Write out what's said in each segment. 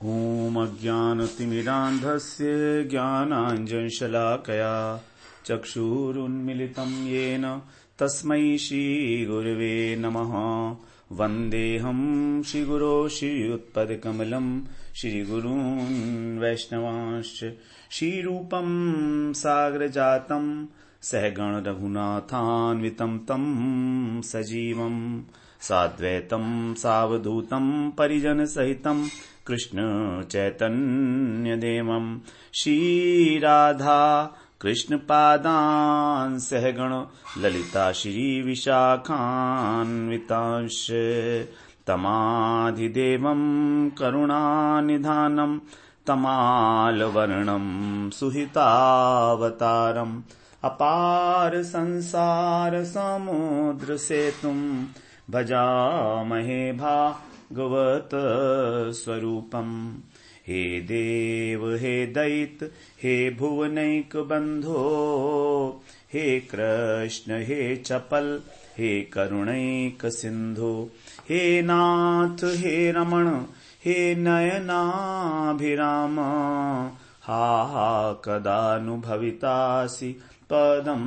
ॐ अज्ञानतिमिरान्धस्य ज्ञानाञ्जनशलाकया चक्षुरुन्मिलितं येन तस्मै श्रीगुरवे नमः। वन्देऽहं श्रीगुरो श्रीयुत्पदकमलं श्रीगुरून् वैष्णवांश्च श्रीरूपं सागरजातं सहगण रघुनाथान्वितं तं सजीवं साद्वैतं सावधूतं परिजनसहितं कृष्ण चैतन्यदेवं श्रीराधा कृष्णपादान् सहगण ललिता श्रीविशाखान्वितांश्च तमाधिदेवं करुणानिधानं तमालवर्णं सुहितावतारम् अपार संसार समुद्र सेतुं भजामहे भागवत स्वरूपम्। हे देव हे दैत हे भुवनैक बंधो हे कृष्ण हे चपल हे करुणैक सिंधु हे नाथ हे रमण हे नयनाभिराम हा हा कदा नु भवितासि पदं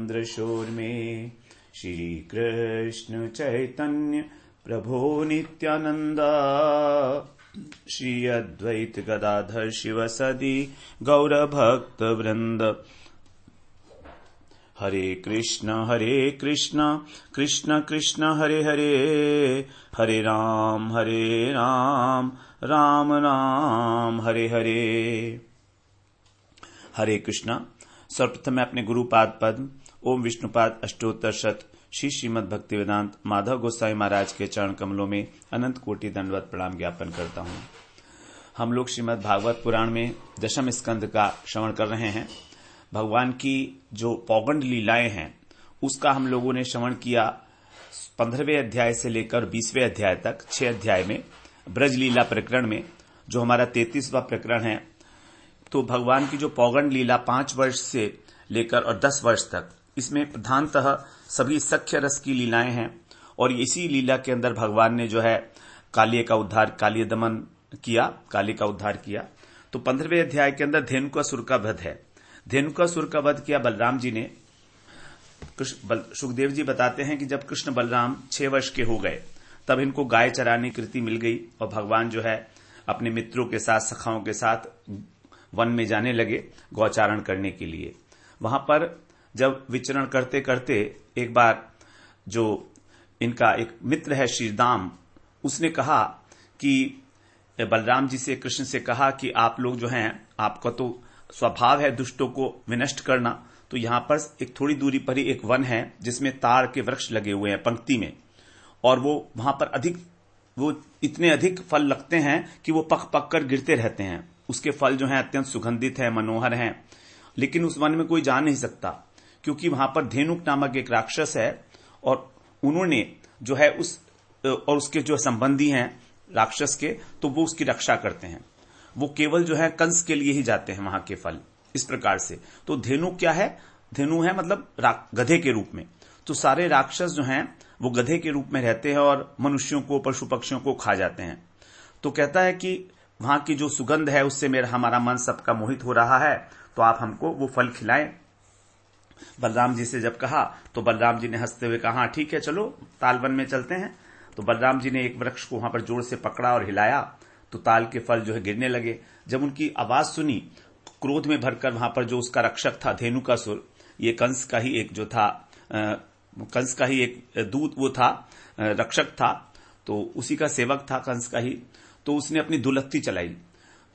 दृशोर्मे। श्री कृष्ण चैतन्य प्रभो नित्यानंद श्री अद्वैत गदाधर शिवसदि गौर भक्त वृंद। हरे कृष्ण कृष्ण कृष्ण हरे हरे हरे राम राम राम हरे हरे। हरे कृष्णा। सर्वप्रथम मैं अपने गुरुपाद पद्म ओम विष्णुपाद अष्टोत्तर शत श्री श्रीमद् भक्ति वेदांत माधव गोसाई महाराज के चरण कमलों में अनंत कोटि दंडवत प्रणाम ज्ञापन करता हूं। हम लोग श्रीमद् भागवत पुराण में दशम स्कंद का श्रवण कर रहे हैं। भगवान की जो पौगंड लीलाएं हैं उसका हम लोगों ने श्रवण किया 15वें अध्याय से लेकर 20वें अध्याय तक 6 अध्याय में ब्रज लीला प्रकरण में, जो हमारा 33वां प्रकरण है। तो भगवान की जो पौगंड लीला 5 वर्ष से लेकर और 10 वर्ष तक, इसमें प्रधानतः सभी सख्य रस की लीलाएं हैं। और इसी लीला के अंदर भगवान ने जो है कालिय का दमन किया, काली का उद्धार किया। तो 15वें अध्याय के अंदर धेनुकासुर का वध है। धेनुकासुर का वध किया बलराम जी ने। सुखदेव जी बताते हैं कि जब कृष्ण बलराम 6 वर्ष के हो गए तब इनको गाय चराने की कृति मिल गई और भगवान जो है अपने मित्रों के साथ, सखाओं के साथ वन में जाने लगे गौचारण करने के लिए। वहां पर जब विचरण करते करते एक बार जो इनका एक मित्र है श्रीदाम, उसने कहा कि बलराम जी से, कृष्ण से कहा कि आप लोग जो हैं, आपका तो स्वभाव है दुष्टों को विनष्ट करना, तो यहां पर एक थोड़ी दूरी पर ही एक वन है जिसमें ताड़ के वृक्ष लगे हुए हैं पंक्ति में, और वो वहां पर वो इतने अधिक फल लगते हैं कि वो पक पक कर गिरते रहते हैं। उसके फल जो हैं अत्यंत सुगंधित है, मनोहर हैं, लेकिन उस वन में कोई जा नहीं सकता क्योंकि वहां पर धेनुक नामक एक राक्षस है और उन्होंने जो है और उसके जो संबंधी हैं राक्षस के, तो वो उसकी रक्षा करते हैं। वो केवल जो है कंस के लिए ही जाते हैं वहां के फल, इस प्रकार से। तो धेनु क्या है? धेनु है मतलब गधे के रूप में। तो सारे राक्षस जो हैं वो गधे के रूप में रहते हैं और मनुष्यों को, पशु पक्षियों को खा जाते हैं। तो कहता है कि वहां की जो सुगंध है उससे हमारा मन सबका मोहित हो रहा है, तो आप हमको वो फल खिलाएं। बलराम जी से जब कहा तो बलराम जी ने हंसते हुए कहा, ठीक है चलो तालवन में चलते हैं। तो बलराम जी ने एक वृक्ष को वहां पर जोर से पकड़ा और हिलाया, तो ताल के फल जो है गिरने लगे। जब उनकी आवाज सुनी, क्रोध में भरकर वहां पर जो उसका रक्षक था धेनुकासुर, ये कंस का ही एक जो था, कंस का ही एक दूत वो था, रक्षक था, तो उसी का सेवक था कंस का ही। तो उसने अपनी दुलत्ती चलाई।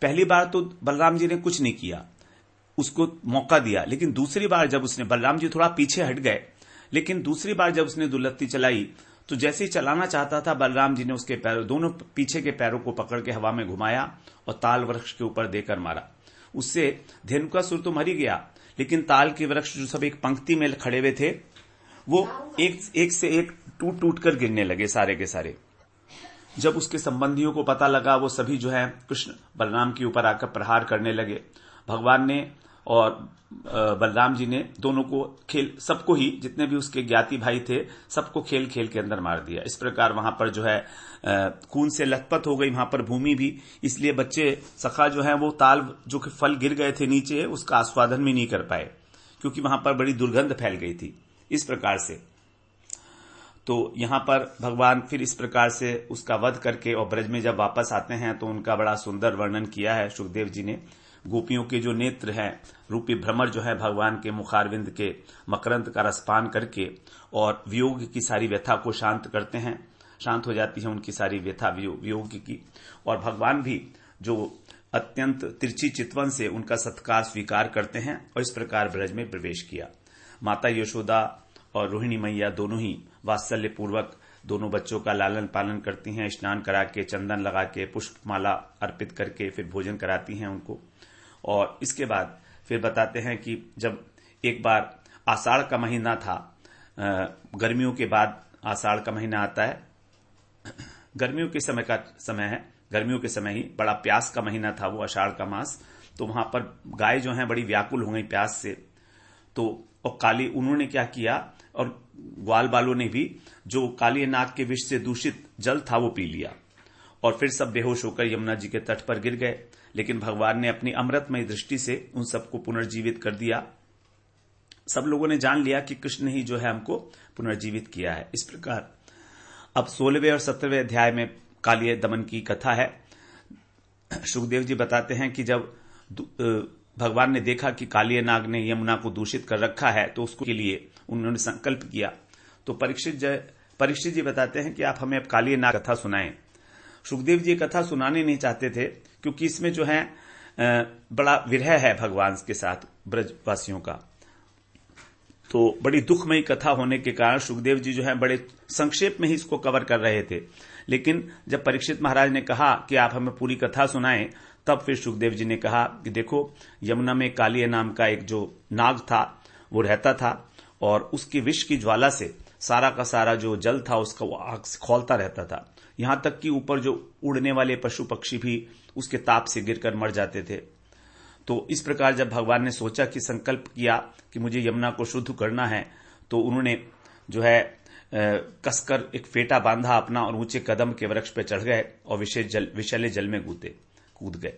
पहली बार तो बलराम जी ने कुछ नहीं किया, उसको मौका दिया, लेकिन दूसरी बार जब उसने, बलराम जी थोड़ा पीछे हट गए, लेकिन दूसरी बार जब उसने दुलत्ती चलाई तो जैसे ही चलाना चाहता था, बलराम जी ने उसके पैरों, दोनों पीछे के पैरों को पकड़ के हवा में घुमाया और ताल वृक्ष के ऊपर देकर मारा। उससे धेनुकासुर तो मर ही गया, लेकिन ताल के वृक्ष जो सब एक पंक्ति में खड़े हुए थे वो एक से एक टूट टूट कर गिरने लगे, सारे के सारे। जब उसके संबंधियों को पता लगा, वो सभी जो है कृष्ण बलराम के ऊपर आकर प्रहार करने लगे। भगवान ने और बलराम जी ने दोनों को सबको ही, जितने भी उसके ज्ञाति भाई थे, सबको खेल खेल के अंदर मार दिया। इस प्रकार वहां पर जो है खून से लथपथ हो गई वहां पर भूमि भी, इसलिए बच्चे सखा जो है वो ताल जो कि फल गिर गए थे नीचे उसका आस्वादन भी नहीं कर पाए, क्योंकि वहां पर बड़ी दुर्गंध फैल गई थी। इस प्रकार से तो यहां पर भगवान फिर इस प्रकार से उसका वध करके और ब्रज में जब वापस आते हैं तो उनका बड़ा सुंदर वर्णन किया है सुखदेव जी ने। गोपियों के जो नेत्र हैं रूपी भ्रमर जो है भगवान के मुखारविंद के मकरंद का रसपान करके और वियोग की सारी व्यथा को शांत करते हैं, शांत हो जाती है उनकी सारी व्यथा वियोग की। और भगवान भी जो अत्यंत तिरछी चितवन से उनका सत्कार स्वीकार करते हैं और इस प्रकार ब्रज में प्रवेश किया। माता यशोदा और रोहिणी मैया दोनों ही वात्सल्य पूर्वक दोनों बच्चों का लालन पालन करती हैं, स्नान करा के, चंदन लगा के, पुष्पमाला अर्पित करके फिर भोजन कराती हैं उनको। और इसके बाद फिर बताते हैं कि जब एक बार आषाढ़ का महीना था, गर्मियों के बाद आषाढ़ का महीना आता है, गर्मियों के समय का समय है, गर्मियों के समय ही बड़ा प्यास का महीना था वो आषाढ़ का मास। तो वहां पर गाय जो है बड़ी व्याकुल हो गई प्यास से, तो और काली उन्होंने क्या किया, और ग्वाल बालों ने भी जो काली नाग के विष से दूषित जल था वो पी लिया और फिर सब बेहोश होकर यमुना जी के तट पर गिर गए। लेकिन भगवान ने अपनी अमृतमय दृष्टि से उन सबको पुनर्जीवित कर दिया। सब लोगों ने जान लिया कि कृष्ण ही जो है हमको पुनर्जीवित किया है। इस प्रकार अब 16वें और 17वें अध्याय में कालिय दमन की कथा है। सुखदेव जी बताते हैं कि जब भगवान ने देखा कि कालिय नाग ने यमुना को दूषित कर रखा है तो उसके लिए उन्होंने संकल्प किया। तो परीक्षित जी बताते हैं कि आप हमें अब कालिय नाग कथा सुनाएं। सुखदेव जी कथा सुनाने नहीं चाहते थे क्योंकि इसमें जो है बड़ा विरह है भगवान के साथ ब्रजवासियों का, तो बड़ी दुखमयी कथा होने के कारण सुखदेव जी जो है बड़े संक्षेप में ही इसको कवर कर रहे थे। लेकिन जब परीक्षित महाराज ने कहा कि आप हमें पूरी कथा सुनाएं, तब फिर सुखदेव जी ने कहा कि देखो, यमुना में कालिय नाम का एक जो नाग था वो रहता था और उसकी विष की ज्वाला से सारा का सारा जो जल था उसका वो आग से खौलता रहता था, यहां तक कि ऊपर जो उड़ने वाले पशु पक्षी भी उसके ताप से गिरकर मर जाते थे। तो इस प्रकार जब भगवान ने सोचा कि संकल्प किया कि मुझे यमुना को शुद्ध करना है, तो उन्होंने जो है कसकर एक फेटा बांधा अपना और ऊंचे कदम के वृक्ष पर चढ़ गए और विषैले जल में कूद गए।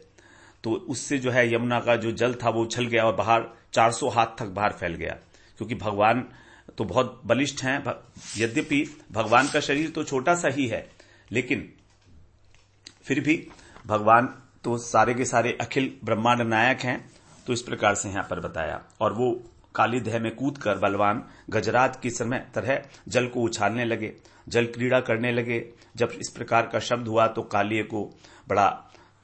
तो उससे जो है यमुना का जो जल था वो उछल गया और बाहर 400 हाथ तक बाहर फैल गया। क्योंकि भगवान तो बहुत बलिष्ठ हैं, यद्यपि भगवान का शरीर तो छोटा सा ही है, लेकिन फिर भी भगवान तो सारे के सारे अखिल ब्रह्मांड नायक हैं। तो इस प्रकार से यहां पर बताया। और वो काली देह में कूदकर बलवान गजराज की समय तरह जल को उछालने लगे, जल क्रीड़ा करने लगे। जब इस प्रकार का शब्द हुआ तो कालिय को बड़ा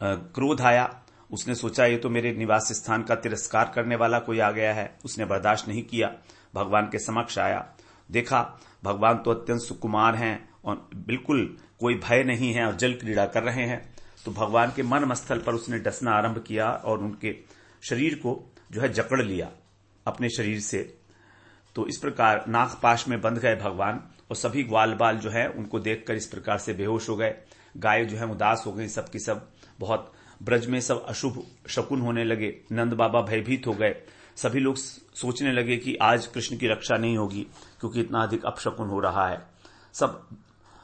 क्रोध आया। उसने सोचा ये तो मेरे निवास स्थान का तिरस्कार करने वाला कोई आ गया है। उसने बर्दाश्त नहीं किया, भगवान के समक्ष आया। देखा भगवान तो अत्यंत सुकुमार हैं और बिल्कुल कोई भय नहीं है और जल क्रीड़ा कर रहे हैं। तो भगवान के मन मस्तल पर उसने डसना आरंभ किया और उनके शरीर को जो है जकड़ लिया अपने शरीर से। तो इस प्रकार नागपाश में बंध गए भगवान और सभी ग्वाल बाल जो है उनको देखकर इस प्रकार से बेहोश हो गए। गाय जो है उदास हो गई, सबकी सब बहुत ब्रज में सब अशुभ शकुन होने लगे। नंद बाबा भयभीत हो गए। सभी लोग सोचने लगे कि आज कृष्ण की रक्षा नहीं होगी क्योंकि इतना अधिक अपशकुन हो रहा है। सब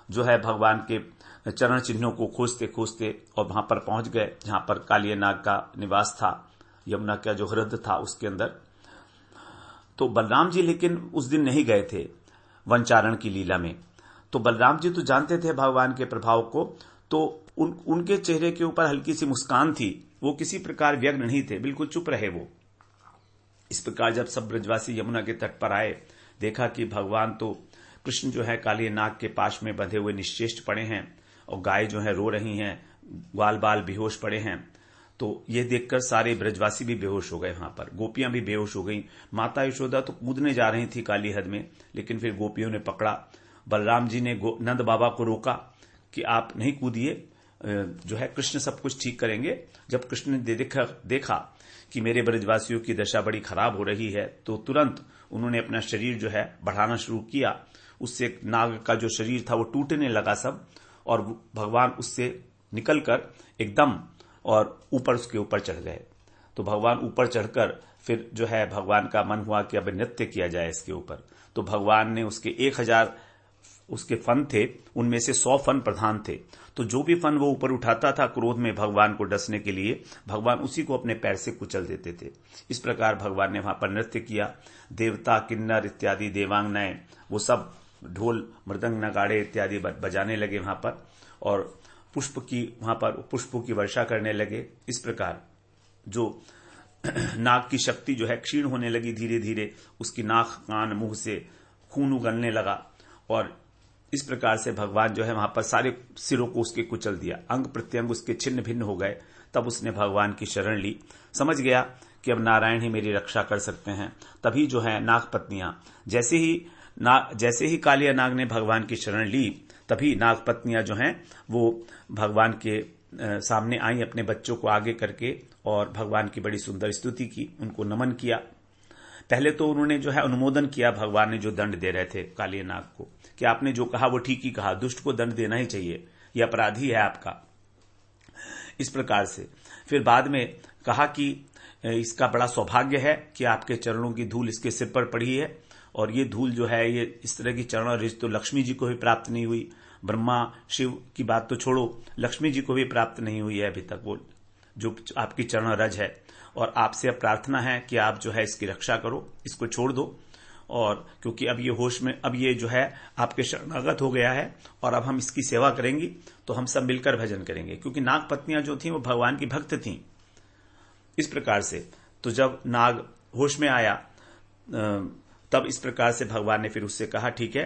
जो है भगवान के चरण चिन्हों को खोजते खोजते और वहां पर पहुंच गए जहां पर कालिय नाग का निवास था, यमुना का जो हृदय था उसके अंदर। तो बलराम जी लेकिन उस दिन नहीं गए थे वनचारण की लीला में। तो बलराम जी तो जानते थे भगवान के प्रभाव को, तो उनके चेहरे के ऊपर हल्की सी मुस्कान थी। वो किसी प्रकार व्यग्र नहीं थे, बिल्कुल चुप रहे वो। इस प्रकार जब सब ब्रजवासी यमुना के तट पर आए, देखा कि भगवान तो कृष्ण जो है कालिय नाग के पाश में बंधे हुए निश्चेष्ट पड़े हैं और गाय जो है रो रही हैं, ग्वाल बाल बेहोश पड़े हैं। तो ये देखकर सारे ब्रजवासी भी बेहोश हो गए। वहां पर गोपियां भी बेहोश हो गई। माता यशोदा तो कूदने जा रही थी काली हद में, लेकिन फिर गोपियों ने पकड़ा। बलराम जी ने नंद बाबा को रोका कि आप नहीं कूदिए, जो है कृष्ण सब कुछ ठीक करेंगे। जब कृष्ण ने देखा कि मेरे ब्रजवासियों की दशा बड़ी खराब हो रही है, तो तुरंत उन्होंने अपना शरीर जो है बढ़ाना शुरू किया। उससे नाग का जो शरीर था वो टूटने लगा सब, और भगवान उससे निकलकर एकदम और ऊपर उसके ऊपर चढ़ गए। तो भगवान ऊपर चढ़कर फिर जो है भगवान का मन हुआ कि अब नृत्य किया जाए इसके ऊपर। तो भगवान ने उसके 1000 उसके फन थे, उनमें से 100 फन प्रधान थे। तो जो भी फन वो ऊपर उठाता था क्रोध में भगवान को डसने के लिए, भगवान उसी को अपने पैर से कुचल देते थे। इस प्रकार भगवान ने वहां पर नृत्य किया। देवता, किन्नर इत्यादि देवांगनाएं वो सब ढोल, मृदंग, नगाड़े इत्यादि बजाने लगे वहां पर, और वहां पर पुष्पों की वर्षा करने लगे। इस प्रकार जो नाग की शक्ति जो है क्षीण होने लगी धीरे धीरे, उसकी नाक, कान, मुंह से खून उगलने लगा, और इस प्रकार से भगवान जो है वहां पर सारे सिरों को उसके कुचल दिया, अंग प्रत्यंग उसके छिन्न भिन्न हो गए। तब उसने भगवान की शरण ली, समझ गया कि अब नारायण ही मेरी रक्षा कर सकते हैं। तभी जो है नाग पत्नियां, जैसे ही कालिया नाग ने भगवान की शरण ली, तभी नाग पत्नियां जो हैं वो भगवान के सामने आई अपने बच्चों को आगे करके, और भगवान की बड़ी सुंदर स्तुति की, उनको नमन किया। पहले तो उन्होंने जो है अनुमोदन किया भगवान ने जो दंड दे रहे थे कालिया नाग को, कि आपने जो कहा वो ठीक ही कहा, दुष्ट को दंड देना ही चाहिए, यह अपराधी है आपका। इस प्रकार से फिर बाद में कहा कि इसका बड़ा सौभाग्य है कि आपके चरणों की धूल इसके सिर पर पड़ी है, और ये धूल जो है ये इस तरह की चरण रिज तो लक्ष्मी जी को भी प्राप्त नहीं हुई। ब्रह्मा शिव की बात तो छोड़ो, लक्ष्मी जी को भी प्राप्त नहीं हुई है अभी तक वो जो आपकी चरण रज है। और आपसे अब प्रार्थना है कि आप जो है इसकी रक्षा करो, इसको छोड़ दो, और क्योंकि अब ये होश में, अब ये जो है आपके शरणागत हो गया है, और अब हम इसकी सेवा करेंगी तो हम सब मिलकर भजन करेंगे, क्योंकि नाग पत्नियां जो थी वो भगवान की भक्त थीं। इस प्रकार से तो जब नाग होश में आया तब इस प्रकार से भगवान ने फिर उससे कहा ठीक है।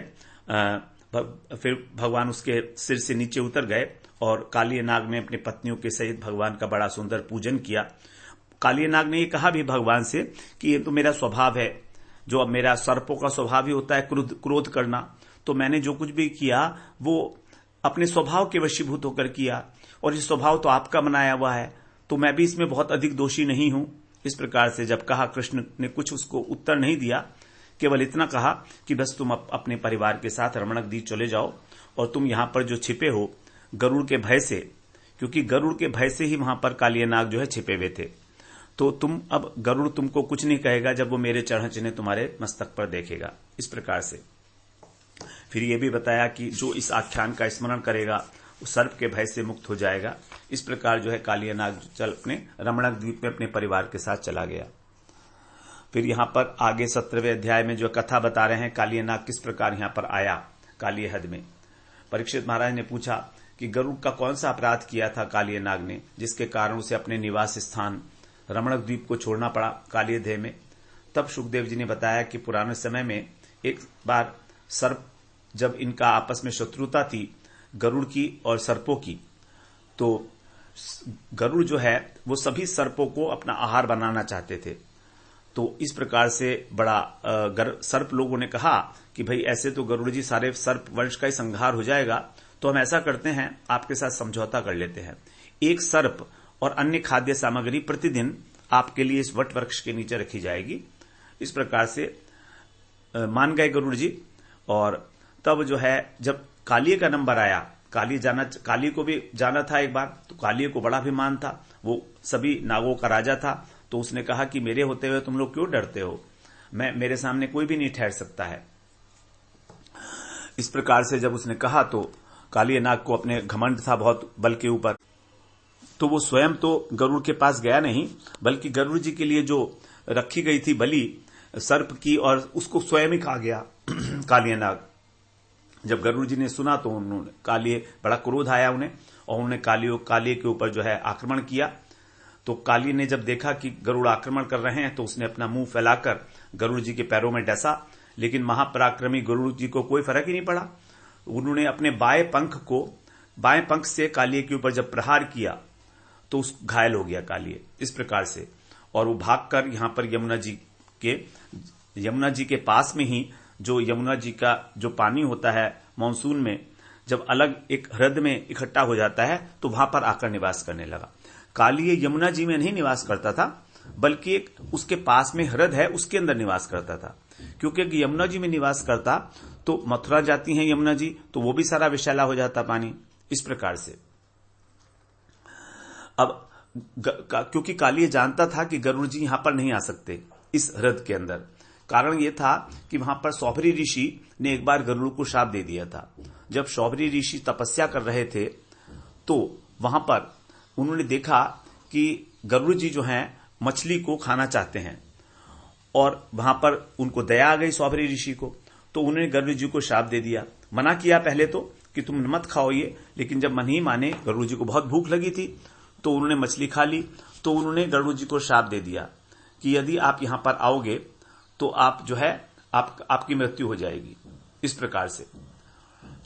फिर भगवान उसके सिर से नीचे उतर गए, और कालिया नाग ने अपनी पत्नियों के सहित भगवान का बड़ा सुंदर पूजन किया। कालिया नाग ने ये कहा भी भगवान से कि ये तो मेरा स्वभाव है, जो अब मेरा सर्पों का स्वभाव ही होता है क्रोध करना, तो मैंने जो कुछ भी किया वो अपने स्वभाव के वशीभूत होकर किया, और ये स्वभाव तो आपका बनाया हुआ है, तो मैं भी इसमें बहुत अधिक दोषी नहीं हूं। इस प्रकार से जब कहा, कृष्ण ने कुछ उसको उत्तर नहीं दिया, केवल इतना कहा कि बस तुम अपने परिवार के साथ रमणक द्वीप चले जाओ, और तुम यहां पर जो छिपे हो गरुड़ के भय से, क्योंकि गरुड़ के भय से ही वहां पर कालिया नाग जो है छिपे हुए थे, तो तुम अब गरुड़ तुमको कुछ नहीं कहेगा जब वो मेरे चरण चिन्ह तुम्हारे मस्तक पर देखेगा। इस प्रकार से फिर ये भी बताया कि जो इस आख्यान का स्मरण करेगा वो सर्प के भय से मुक्त हो जाएगा। इस प्रकार जो है कालिया नाग चल अपने रमणक द्वीप में अपने परिवार के साथ चला गया। फिर यहां पर आगे 17वें अध्याय में जो कथा बता रहे हैं कालिया नाग किस प्रकार यहां पर आया कालिया हद में। परीक्षित महाराज ने पूछा कि गरुड़ का कौन सा अपराध किया था कालिया नाग ने, जिसके कारण उसे अपने निवास स्थान रमणक द्वीप को छोड़ना पड़ा कालियदेह में। तब शुकदेव जी ने बताया कि पुराने समय में एक बार सर्प, जब इनका आपस में शत्रुता थी गरुड़ की और सर्पों की, तो गरुड़ जो है वो सभी सर्पों को अपना आहार बनाना चाहते थे। तो इस प्रकार से बड़ा सर्प लोगों ने कहा कि भाई ऐसे तो गरुड़ जी सारे सर्प वंश का ही संहार हो जाएगा, तो हम ऐसा करते हैं आपके साथ समझौता कर लेते हैं, एक सर्प और अन्य खाद्य सामग्री प्रतिदिन आपके लिए इस वट वृक्ष के नीचे रखी जाएगी। इस प्रकार से मान गए गरुड़ जी। और तब जो है जब कालिये का नंबर आया, कालिये को भी जाना था एक बार, तो कालिये को बड़ा अभिमान था, वो सभी नागों का राजा था, तो उसने कहा कि मेरे होते हुए तुम लोग क्यों डरते हो, मेरे सामने कोई भी नहीं ठहर सकता है। इस प्रकार से जब उसने कहा तो कालिया नाग को अपने घमंड था बहुत बल के ऊपर, तो वो स्वयं तो गरुड़ के पास गया नहीं, बल्कि गरुड़ जी के लिए जो रखी गई थी बलि सर्प की, और उसको स्वयं ही खा गया कालिया नाग। जब गरुड़ जी ने सुना तो उन्होंने कालिये बड़ा क्रोध आया उन्हें, और उन्होंने कालिये के ऊपर जो है आक्रमण किया। तो कालिये ने जब देखा कि गरुड़ आक्रमण कर रहे हैं तो उसने अपना मुंह फैलाकर गरुड़ जी के पैरों में डसा, लेकिन महापराक्रमी गरुड़ जी को कोई फर्क ही नहीं पड़ा। उन्होंने अपने बाएं पंख से कालिये के ऊपर जब प्रहार किया तो उस घायल हो गया कालिये इस प्रकार से, और वो भागकर यहां पर यमुना जी के पास में ही, जो यमुना जी का जो पानी होता है मानसून में जब अलग एक ह्रद में इकट्ठा हो जाता है, तो वहां पर आकर निवास करने लगा। कालिये यमुना जी में नहीं निवास करता था, बल्कि एक उसके पास में ह्रद है उसके अंदर निवास करता था, क्योंकि यमुना जी में निवास करता तो मथुरा जाती है यमुना जी, तो वो भी सारा विषैला हो जाता पानी। इस प्रकार से अब क्योंकि कालिय जानता था कि गरुड़ जी यहां पर नहीं आ सकते इस ह्रद के अंदर। कारण यह था कि वहां पर सौभरी ऋषि ने एक बार गरुड़ को श्राप दे दिया था। जब सौभरी ऋषि तपस्या कर रहे थे तो वहां पर उन्होंने देखा कि गरुड़ जी जो हैं मछली को खाना चाहते हैं, और वहां पर उनको दया आ गई सौभरी ऋषि को, तो उन्होंने गरुड़ जी को श्राप दे दिया। मना किया पहले तो कि तुम मत खाओ ये, लेकिन जब मन ही माने, गरुड़ जी को बहुत भूख लगी थी तो उन्होंने मछली खा ली। तो उन्होंने गरुड़ जी को श्राप दे दिया कि यदि आप यहां पर आओगे तो आप जो है आपकी मृत्यु हो जाएगी। इस प्रकार से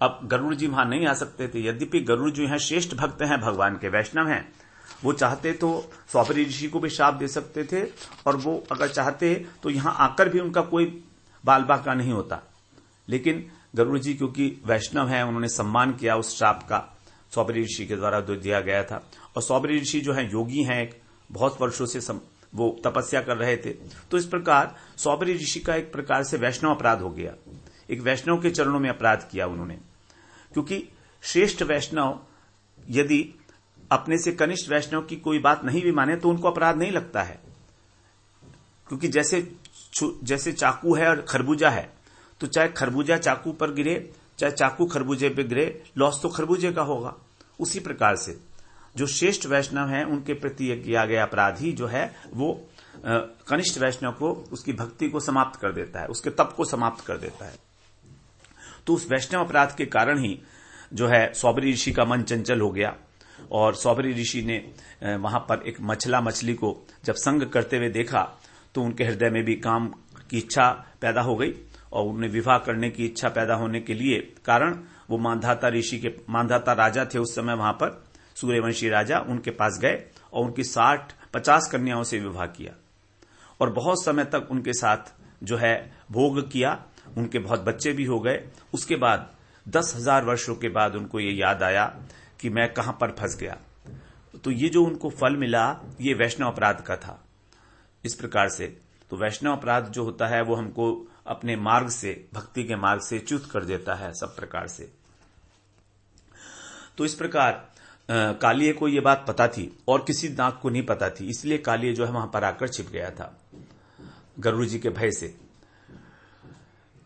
अब गरुड़ जी वहां नहीं आ सकते थे। यद्यपि गरुड़ जी हैं श्रेष्ठ भक्त हैं, भगवान के वैष्णव हैं, वो चाहते तो सौभरी ऋषि को भी श्राप दे सकते थे, और वो अगर चाहते तो यहां आकर भी उनका कोई बाल बाका नहीं होता। लेकिन गरुड़ जी क्योंकि वैष्णव हैं, उन्होंने सम्मान किया उस श्राप का, सौभरी ऋषि के द्वारा दिया गया था। और सौभरी ऋषि जो हैं योगी हैं, बहुत वर्षों से वो तपस्या कर रहे थे। तो इस प्रकार सौभरी ऋषि का एक प्रकार से वैष्णव अपराध हो गया, एक वैष्णव के चरणों में अपराध किया उन्होंने। क्योंकि श्रेष्ठ वैष्णव यदि अपने से कनिष्ठ वैष्णव की कोई बात नहीं भी माने तो उनको अपराध नहीं लगता है। क्योंकि जैसे चाकू है और खरबूजा है, तो चाहे खरबूजा चाकू पर गिरे, चाहे चाकू खरबूजे पर गिरे, लॉस तो खरबूजे का होगा। उसी प्रकार से जो श्रेष्ठ वैष्णव हैं उनके प्रति किया गया अपराध ही जो है वो कनिष्ठ वैष्णव को, उसकी भक्ति को समाप्त कर देता है, उसके तप को समाप्त कर देता है। तो उस वैष्णव अपराध के कारण ही जो है सौभरी ऋषि का मन चंचल हो गया, और सौभरी ऋषि ने वहां पर एक मछली को जब संग करते हुए देखा तो उनके हृदय में भी काम की इच्छा पैदा हो गई, और उन्हें विवाह करने की इच्छा पैदा होने के लिए कारण वो मांधाता राजा थे उस समय, वहां पर सूर्यवंशी राजा, उनके पास गए और उनकी 60-50 कन्याओं से विवाह किया, और बहुत समय तक उनके साथ जो है भोग किया। उनके बहुत बच्चे भी हो गए। उसके बाद 10,000 वर्षों के बाद उनको ये याद आया कि मैं कहां पर फंस गया। तो ये जो उनको फल मिला ये वैष्णव अपराध का था। इस प्रकार से तो वैष्णव अपराध जो होता है वो हमको अपने मार्ग से, भक्ति के मार्ग से च्युत कर देता है सब प्रकार से। तो इस प्रकार कालिये को ये बात पता थी और किसी नाग को नहीं पता थी, इसलिए कालिये जो है वहां पर आकर छिप गया था गरुड़ जी के भय से।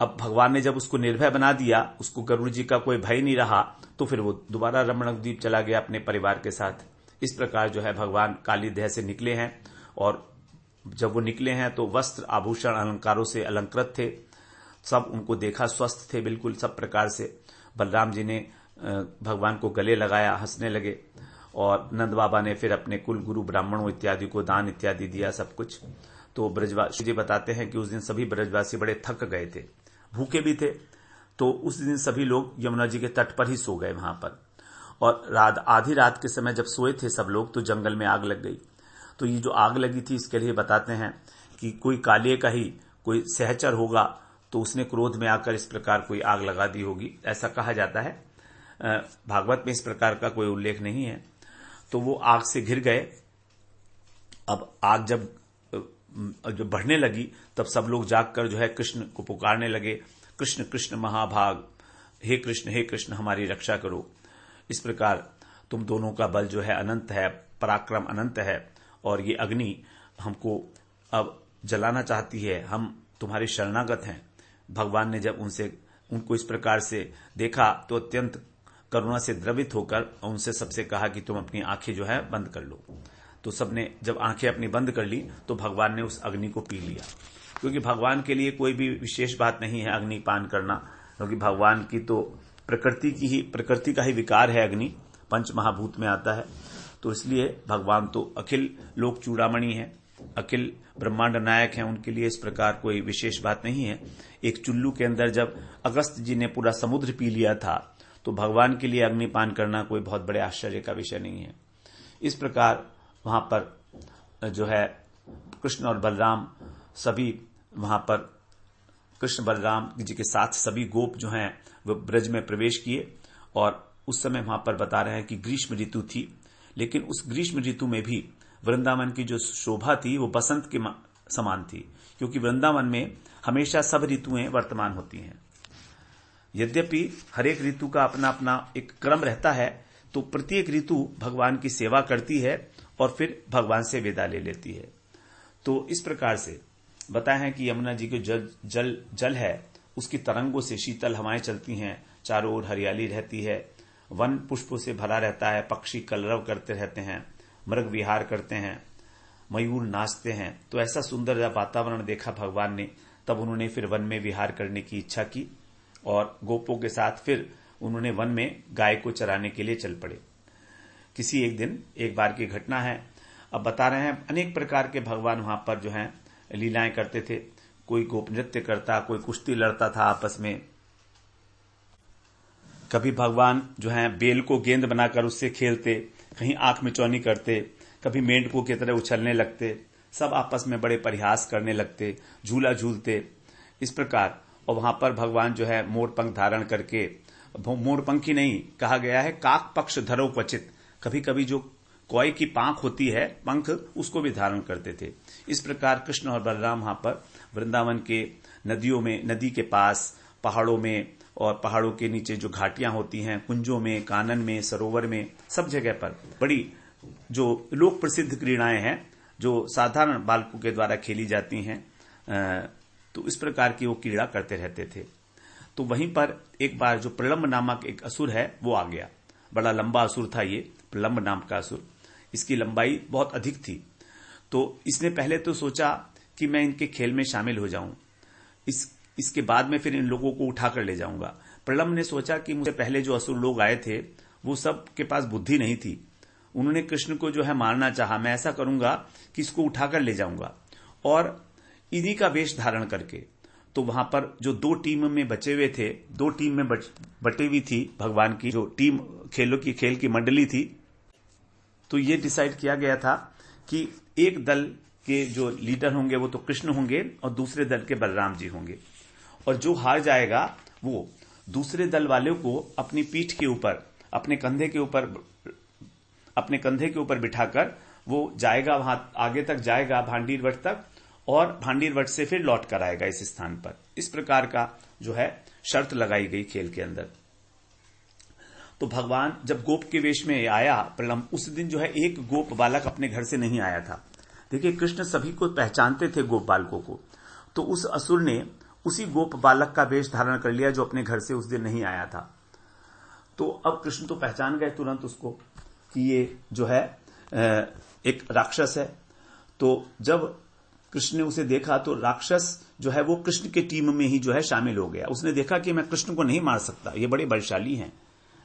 अब भगवान ने जब उसको निर्भय बना दिया, उसको गरुड़ जी का कोई भय नहीं रहा, तो फिर वो दोबारा रमणक द्वीप चला गया अपने परिवार के साथ। इस प्रकार जो है भगवान काली देह से निकले हैं, और जब वो निकले हैं तो वस्त्र आभूषण अलंकारों से अलंकृत थे। सब उनको देखा, स्वस्थ थे बिल्कुल सब प्रकार से। बलराम जी ने भगवान को गले लगाया, हंसने लगे, और नंद बाबा ने फिर अपने कुल गुरु ब्राह्मणों इत्यादि को दान इत्यादि दिया सब कुछ। तो ब्रजवासी जी बताते हैं कि उस दिन सभी ब्रजवासी बड़े थक गए थे, भूखे भी थे, तो उस दिन सभी लोग यमुना जी के तट पर ही सो गए वहां पर। और आधी रात के समय जब सोए थे सब लोग तो जंगल में आग लग गई। तो ये जो आग लगी थी इसके लिए बताते हैं कि कोई कालिये का ही कोई सहचर होगा, तो उसने क्रोध में आकर इस प्रकार कोई आग लगा दी होगी, ऐसा कहा जाता है। भागवत में इस प्रकार का कोई उल्लेख नहीं है। तो वो आग से घिर गए। अब आग जब बढ़ने लगी तब सब लोग जागकर जो है कृष्ण को पुकारने लगे, कृष्ण कृष्ण महाभाग, हे कृष्ण हमारी रक्षा करो। इस प्रकार तुम दोनों का बल जो है अनंत है, पराक्रम अनंत है, और ये अग्नि हमको अब जलाना चाहती है, हम तुम्हारे शरणागत हैं। भगवान ने जब उनको इस प्रकार से देखा तो अत्यंत करुणा से द्रवित होकर उनसे सबसे कहा कि तुम अपनी आंखें जो है बंद कर लो। तो सबने जब आंखें अपनी बंद कर ली तो भगवान ने उस अग्नि को पी लिया, क्योंकि भगवान के लिए कोई भी विशेष बात नहीं है अग्निपान करना, क्योंकि भगवान की तो प्रकृति का ही विकार है अग्नि, पंच महाभूत में आता है। तो इसलिए भगवान तो अखिल लोक चूड़ामणि है, अखिल ब्रह्मांड नायक हैं, उनके लिए इस प्रकार कोई विशेष बात नहीं है। एक चुल्लू के अंदर जब अगस्त जी ने पूरा समुद्र पी लिया था तो भगवान के लिए अग्निपान करना कोई बहुत बड़े आश्चर्य का विषय नहीं है। इस प्रकार वहां पर जो है कृष्ण और बलराम सभी वहां पर, कृष्ण बलराम जी के साथ सभी गोप जो हैं वो ब्रज में प्रवेश किए। और उस समय वहां पर बता रहे हैं कि ग्रीष्म ऋतु थी, लेकिन उस ग्रीष्म ऋतु में भी वृंदावन की जो शोभा थी वो बसंत के समान थी, क्योंकि वृंदावन में हमेशा सब ऋतुएं वर्तमान होती हैं। यद्यपि हर एक ऋतु का अपना अपना एक क्रम रहता है, तो प्रत्येक ऋतु भगवान की सेवा करती है और फिर भगवान से विदा ले लेती है। तो इस प्रकार से बताया है कि यमुना जी के जल है, उसकी तरंगों से शीतल हवाएं चलती हैं, चारों ओर हरियाली रहती है, वन पुष्पों से भरा रहता है, पक्षी कलरव करते रहते हैं, मृग विहार करते हैं, मयूर नाचते हैं। तो ऐसा सुंदर वातावरण देखा भगवान ने, तब उन्होंने फिर वन में विहार करने की इच्छा की और गोपों के साथ फिर उन्होंने वन में गाय को चराने के लिए चल पड़े। किसी एक दिन एक बार की घटना है। अब बता रहे हैं अनेक प्रकार के भगवान वहां पर जो है लीलाएं करते थे। कोई गोप नृत्य करता, कोई कुश्ती लड़ता था आपस में, कभी भगवान जो है बेल को गेंद बनाकर उससे खेलते, कहीं आंख मिचौनी करते, कभी मेंढकों की तरह उछलने लगते, सब आपस में बड़े परिहास करने लगते, झूला झूलते इस प्रकार। और वहां पर भगवान जो है मोर पंख धारण करके, मोर पंख ही नहीं कहा गया है, काक पक्ष धरो क्वचित, कभी कभी जो कौए की पांख होती है, पंख, उसको भी धारण करते थे। इस प्रकार कृष्ण और बलराम वहां पर वृंदावन के नदियों में, नदी के पास, पहाड़ों में और पहाड़ों के नीचे जो घाटियां होती हैं, कुंजों में, कानन में, सरोवर में, सब जगह पर बड़ी जो लोक प्रसिद्ध क्रीड़ाएं हैं जो साधारण बालकों के द्वारा खेली जाती हैं, तो इस प्रकार की वो क्रीड़ा करते रहते थे। तो वहीं पर एक बार जो प्रलंब नामक एक असुर है वो आ गया। बड़ा लंबा असुर था ये प्रलंब नाम का असुर, इसकी लंबाई बहुत अधिक थी। तो इसने पहले तो सोचा कि मैं इनके खेल में शामिल हो जाऊं, इसके बाद में फिर इन लोगों को उठाकर ले जाऊंगा। प्रलंब ने सोचा कि मुझे पहले जो असुर लोग आए थे वो सब के पास बुद्धि नहीं थी, उन्होंने कृष्ण को जो है मारना चाहा। मैं ऐसा करूंगा कि इसको उठाकर ले जाऊंगा और इन्हीं का वेश धारण करके। तो वहां पर जो दो टीम में बचे हुए थे, दो टीम में बटी हुई थी भगवान की जो टीम खेल की मंडली थी। तो ये डिसाइड किया गया था कि एक दल के जो लीडर होंगे वो तो कृष्ण होंगे और दूसरे दल के बलराम जी होंगे, और जो हार जाएगा वो दूसरे दल वालों को अपनी पीठ के ऊपर, अपने कंधे के ऊपर बिठाकर वो जाएगा, वहां आगे तक जाएगा भांडीर वट तक, और भांडीर वट से फिर लौट कर आएगा इस स्थान पर। इस प्रकार का जो है शर्त लगाई गई खेल के अंदर। तो भगवान जब गोप के वेश में आया प्रलंब, उस दिन जो है एक गोप बालक अपने घर से नहीं आया था। देखिए कृष्ण सभी को पहचानते थे गोप बालकों को, तो उस असुर ने उसी गोप बालक का वेश धारण कर लिया जो अपने घर से उस दिन नहीं आया था। तो अब कृष्ण तो पहचान गए तुरंत उसको कि ये जो है एक राक्षस है। तो जब कृष्ण ने उसे देखा तो राक्षस जो है वो कृष्ण के टीम में ही जो है शामिल हो गया। उसने देखा कि मैं कृष्ण को नहीं मार सकता, ये बड़े बलशाली हैं,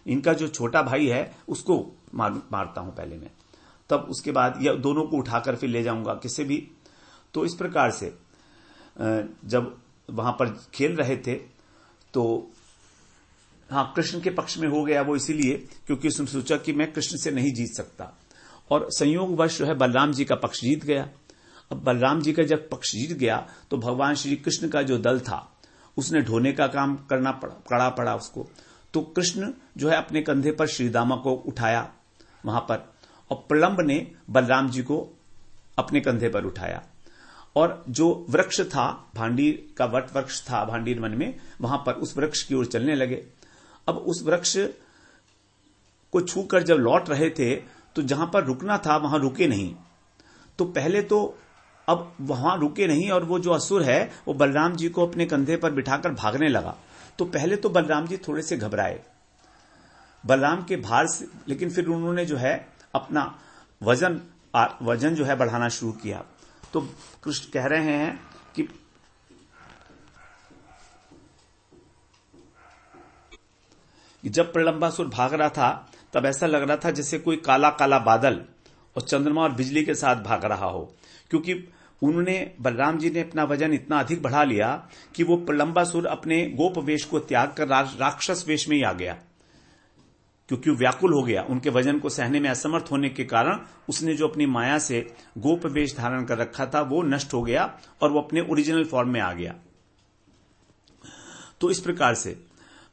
इनका जो छोटा भाई है उसको मारता हूं पहले मैं, तब उसके बाद या दोनों को उठाकर फिर ले जाऊंगा किसे भी। तो इस प्रकार से जब वहां पर खेल रहे थे तो हाँ, कृष्ण के पक्ष में हो गया वो इसीलिए क्योंकि उसने सोचा कि मैं कृष्ण से नहीं जीत सकता, और संयोगवश जो है बलराम जी का पक्ष जीत गया। अब बलराम जी का जब पक्ष जीत गया तो भगवान श्री कृष्ण का जो दल था उसने ढोने का काम करना पड़ा उसको। तो कृष्ण जो है अपने कंधे पर श्रीदामा को उठाया वहां पर, और प्रलंब ने बलराम जी को अपने कंधे पर उठाया, और जो वृक्ष था भांडीर का, वट वृक्ष था भांडीर वन में, वहां पर उस वृक्ष की ओर चलने लगे। अब उस वृक्ष को छूकर जब लौट रहे थे तो जहां पर रुकना था वहां रुके नहीं। तो पहले तो अब वहां रुके नहीं, और वो जो असुर है वो बलराम जी को अपने कंधे पर बिठाकर भागने लगा। तो पहले तो बलराम जी थोड़े से घबराए बलराम के भार से, लेकिन फिर उन्होंने जो है अपना वजन जो है बढ़ाना शुरू किया। तो कृष्ण कह रहे हैं कि जब प्रलंबासुर भाग रहा था तब ऐसा लग रहा था जैसे कोई काला काला बादल और चंद्रमा और बिजली के साथ भाग रहा हो, क्योंकि उन्होंने बलराम जी ने अपना वजन इतना अधिक बढ़ा लिया कि वो प्रलंबासुर अपने गोप वेश को त्याग कर राक्षस वेश में ही आ गया, क्योंकि वो व्याकुल हो गया। उनके वजन को सहने में असमर्थ होने के कारण उसने जो अपनी माया से गोप वेश धारण कर रखा था वो नष्ट हो गया और वो अपने ओरिजिनल फॉर्म में आ गया। तो इस प्रकार से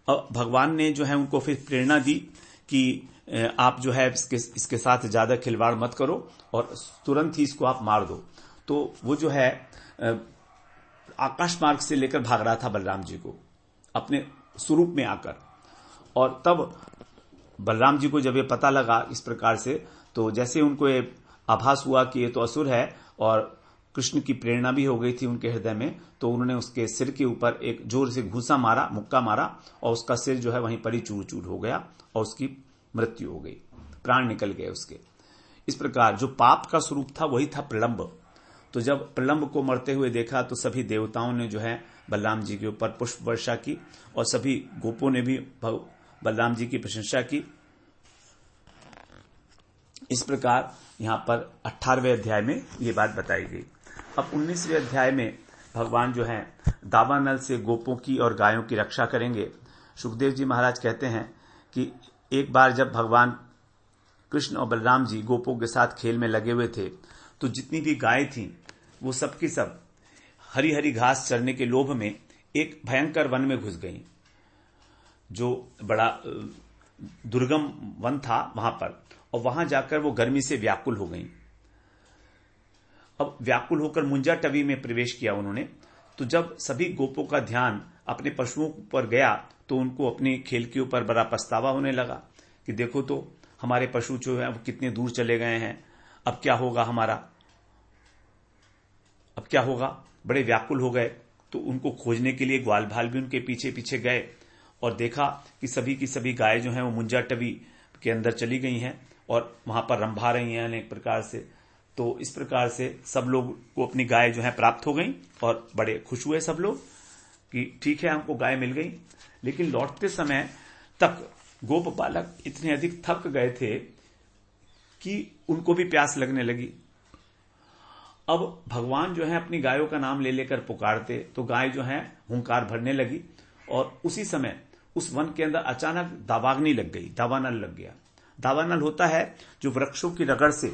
भगवान ने जो है उनको फिर प्रेरणा दी कि आप जो है इसके साथ ज्यादा खिलवाड़ मत करो और तुरंत ही इसको आप मार दो। तो वो जो है आकाश मार्ग से लेकर भाग रहा था बलराम जी को अपने स्वरूप में आकर, और तब बलराम जी को जब ये पता लगा इस प्रकार से, तो जैसे उनको ये आभास हुआ कि ये तो असुर है और कृष्ण की प्रेरणा भी हो गई थी उनके हृदय में, तो उन्होंने उसके सिर के ऊपर एक जोर से घूसा मारा, मुक्का मारा और उसका सिर जो है वहीं पर ही चूर चूर हो गया और उसकी मृत्यु हो गई, प्राण निकल गए उसके। इस प्रकार जो पाप का स्वरूप था वही था प्रलंब। तो जब प्रलंब को मरते हुए देखा तो सभी देवताओं ने जो है बलराम जी के ऊपर पुष्प वर्षा की और सभी गोपों ने भी बलराम जी की प्रशंसा की। इस प्रकार यहां पर 18वें अध्याय में ये बात बताई गई। अब 19वें अध्याय में भगवान जो है दावानल से गोपों की और गायों की रक्षा करेंगे। सुखदेव जी महाराज कहते हैं कि एक बार जब भगवान कृष्ण और बलराम जी गोपों के साथ खेल में लगे हुए थे तो जितनी भी गाय थीं वो सब की सब हरी हरी घास चरने के लोभ में एक भयंकर वन में घुस गईं, जो बड़ा दुर्गम वन था वहां पर, और वहां जाकर वो गर्मी से व्याकुल हो गईं। अब व्याकुल होकर मुंजा टवी में प्रवेश किया उन्होंने। तो जब सभी गोपों का ध्यान अपने पशुओं पर गया तो उनको अपने खेल के ऊपर बड़ा पछतावा होने लगा कि देखो तो हमारे पशु जो है वो कितने दूर चले गए हैं, अब क्या होगा हमारा, अब क्या होगा। बड़े व्याकुल हो गए। तो उनको खोजने के लिए ग्वाल भाल भी उनके पीछे पीछे गए और देखा कि सभी की सभी गाय जो हैं वो मुंजा टवी के अंदर चली गई हैं और वहां पर रंभा रही हैं अनेक प्रकार से। तो इस प्रकार से सब लोग को अपनी गाय जो है प्राप्त हो गई और बड़े खुश हुए सब लोग कि ठीक है हमको गाय मिल गई। लेकिन लौटते समय तक गोप बालक इतने अधिक थक गए थे कि उनको भी प्यास लगने लगी। अब भगवान जो है अपनी गायों का नाम ले लेकर पुकारते तो गाय जो है हुंकार भरने लगी और उसी समय उस वन के अंदर अचानक दावाग्नि लग गई, दावानल लग गया। दावानल होता है जो वृक्षों की रगड़ से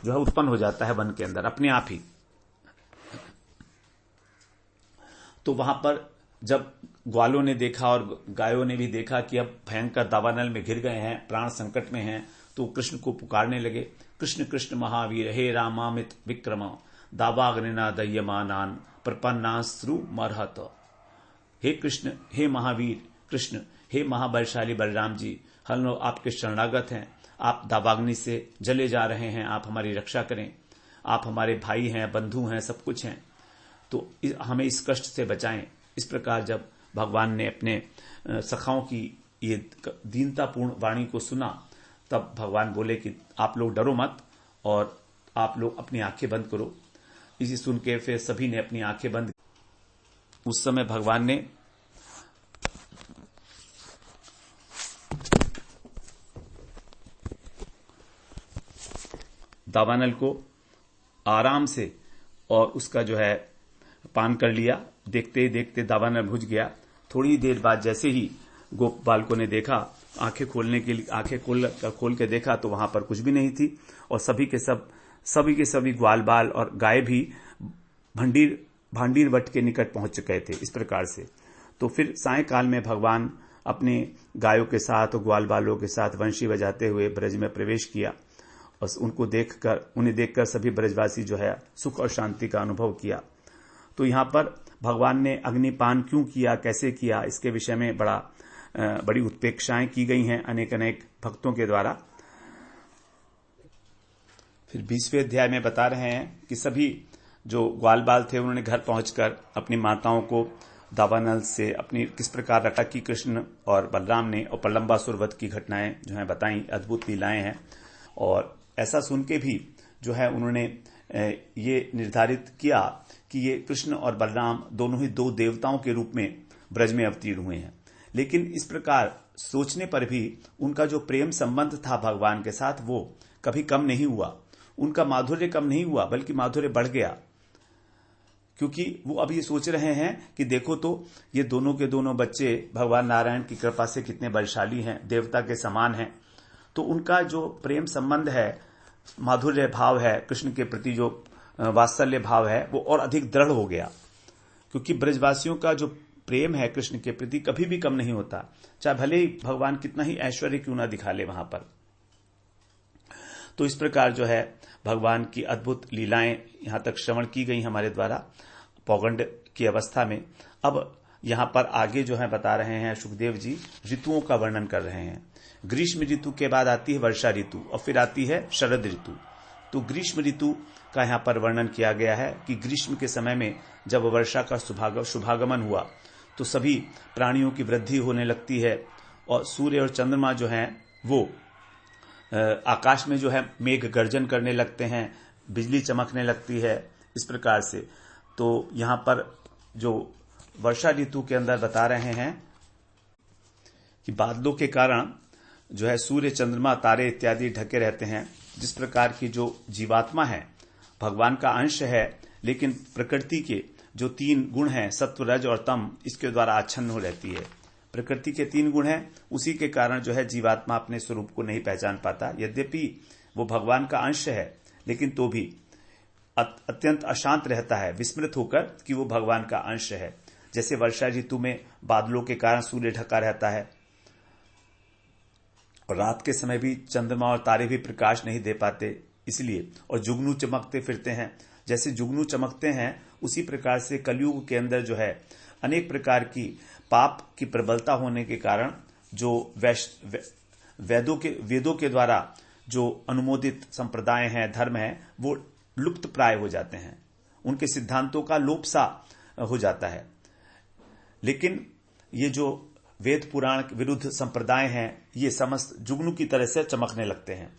जो है उत्पन्न हो जाता है वन के अंदर अपने आप ही। तो वहां पर जब ग्वालों ने देखा और गायों ने भी देखा कि अब भयंकर दावानल में घिर गए हैं, प्राण संकट में हैं, तो कृष्ण को पुकारने लगे, कृष्ण कृष्ण महावीर हे रामामित विक्रम दावाग्निना दह्यमानान प्रपन्नास्त्रु मरहत। हे कृष्ण, हे महावीर कृष्ण, हे महाबलशाली बलराम जी, हम लोग आपके शरणागत हैं, आप दावाग्नि से जले जा रहे हैं, आप हमारी रक्षा करें, आप हमारे भाई हैं, बंधु हैं, सब कुछ हैं, तो हमें इस कष्ट से बचाएं। इस प्रकार जब भगवान ने अपने सखाओं की ये दीनतापूर्ण वाणी को सुना तब भगवान बोले कि आप लोग डरो मत और आप लोग अपनी आंखें बंद करो। इसी सुन के फिर सभी ने अपनी आंखें बंद। उस समय भगवान ने दावानल को आराम से और उसका जो है पान कर लिया। देखते ही देखते दावानल बुझ गया। थोड़ी देर बाद जैसे ही गोप बालकों ने देखा, आंखें खोलने के लिए आंखें खोल के देखा तो वहां पर कुछ भी नहीं थी और सभी के सभी ग्वाल बाल और गाय भी भांडीर वट के निकट पहुंच चुके थे। इस प्रकार से तो फिर सायंकाल में भगवान अपने गायों के साथ और ग्वाल बालों के साथ वंशी बजाते हुए ब्रज में प्रवेश किया और उन्हें देखकर सभी ब्रजवासी जो है सुख और शांति का अनुभव किया। तो यहां पर भगवान ने अग्निपान क्यों किया, कैसे किया, इसके विषय में बड़ी उत्प्रेक्षाएं की गई हैं अनेक भक्तों के द्वारा। फिर 20वें अध्याय में बता रहे हैं कि सभी जो ग्वाल बाल थे उन्होंने घर पहुंचकर अपनी माताओं को दावानल से अपनी किस प्रकार रक्षा की कृष्ण और बलराम ने, और प्रलंबासुर वध की घटनाएं जो है बताई, अद्भुत लीलाएं हैं। और ऐसा सुन के भी जो है उन्होंने ये निर्धारित किया कि ये कृष्ण और बलराम दोनों ही दो देवताओं के रूप में ब्रज में अवतीर्ण हुए हैं। लेकिन इस प्रकार सोचने पर भी उनका जो प्रेम संबंध था भगवान के साथ वो कभी कम नहीं हुआ, उनका माधुर्य कम नहीं हुआ बल्कि माधुर्य बढ़ गया। क्योंकि वो अब ये सोच रहे हैं कि देखो तो ये दोनों के दोनों बच्चे भगवान नारायण की कृपा से कितने बलशाली हैं, देवता के समान हैं। तो उनका जो प्रेम संबंध है, माधुर्य भाव है, कृष्ण के प्रति जो वात्सल्य भाव है वो और अधिक दृढ़ हो गया। क्योंकि ब्रजवासियों का जो प्रेम है कृष्ण के प्रति कभी भी कम नहीं होता, चाहे भले ही भगवान कितना ही ऐश्वर्य क्यों ना दिखा ले वहां पर। तो इस प्रकार जो है भगवान की अद्भुत लीलाएं यहां तक श्रवण की गई हमारे द्वारा पौगंड की अवस्था में। अब यहां पर आगे जो है बता रहे हैं सुखदेव जी, ऋतुओं का वर्णन कर रहे हैं। ग्रीष्म ऋतु के बाद आती है वर्षा ऋतु और फिर आती है शरद ऋतु। तो ग्रीष्म ऋतु का यहाँ पर वर्णन किया गया है कि ग्रीष्म के समय में जब वर्षा का शुभागमन हुआ तो सभी प्राणियों की वृद्धि होने लगती है और सूर्य और चंद्रमा जो हैं वो आकाश में जो है मेघ गर्जन करने लगते हैं, बिजली चमकने लगती है। इस प्रकार से तो यहाँ पर जो वर्षा ऋतु के अंदर बता रहे हैं कि बादलों के कारण जो है सूर्य, चंद्रमा, तारे इत्यादि ढके रहते हैं। जिस प्रकार की जो जीवात्मा है भगवान का अंश है, लेकिन प्रकृति के जो 3 गुण हैं सत्व, रज और तम, इसके द्वारा आच्छन्न हो रहती है। प्रकृति के 3 गुण हैं, उसी के कारण जो है जीवात्मा अपने स्वरूप को नहीं पहचान पाता। यद्यपि वो भगवान का अंश है लेकिन तो भी अत्यंत अशांत रहता है, विस्मृत होकर कि वो भगवान का अंश है। जैसे वर्षा ऋतु में बादलों के कारण सूर्य ढका रहता है और रात के समय भी चंद्रमा और तारे भी प्रकाश नहीं दे पाते इसलिए, और जुगनू चमकते फिरते हैं। जैसे जुगनू चमकते हैं उसी प्रकार से कलयुग के अंदर जो है अनेक प्रकार की पाप की प्रबलता होने के कारण जो वेदों के द्वारा जो अनुमोदित संप्रदाय हैं, धर्म हैं, वो लुप्त प्राय हो जाते हैं, उनके सिद्धांतों का लोप सा हो जाता है। लेकिन ये जो वेद पुराण विरुद्ध संप्रदाय हैं ये समस्त जुगनू की तरह से चमकने लगते हैं।